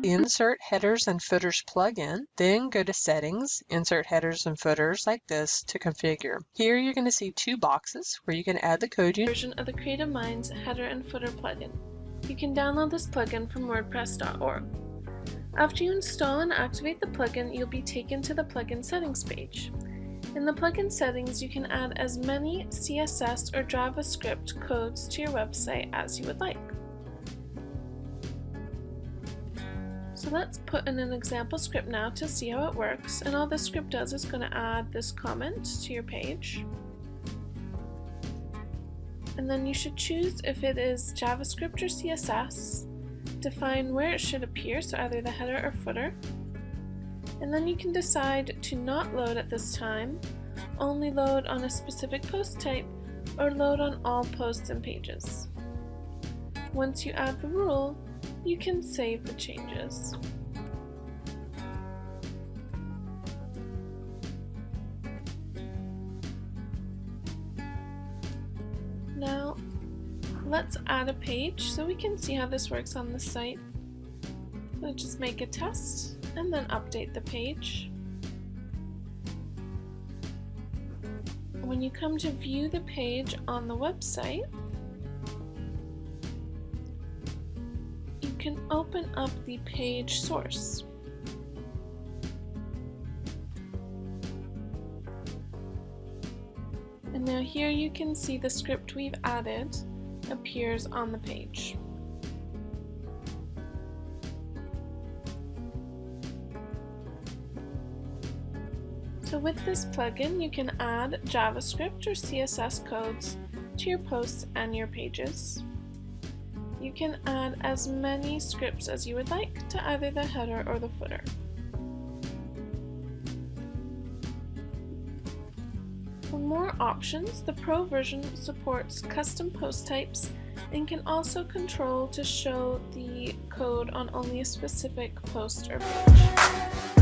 Insert Headers and Footers plugin, then go to Settings, Insert Headers and Footers like this to configure. Here you're going to see two boxes where you can add the code version of the Creative Minds header and footer plugin. You can download this plugin from wordpress.org. After you install and activate the plugin, you'll be taken to the plugin settings page. In the plugin settings, you can add as many CSS or JavaScript codes to your website as you would like. So let's put in an example script now to see how it works, and all this script does is going to add this comment to your page. And then you should choose if it is JavaScript or CSS, define where it should appear, so either the header or footer, and then you can decide to not load at this time, only load on a specific post type, or load on all posts and pages. Once you add the rule, you can save the changes. Now, let's add a page so we can see how this works on the site. So just make a test and then update the page. When you come to view the page on the website, you can open up the page source. And now here you can see the script we've added appears on the page. So with this plugin, you can add JavaScript or CSS codes to your posts and your pages. You can add as many scripts as you would like to either the header or the footer. For more options, the Pro version supports custom post types and can also control to show the code on only a specific post or page.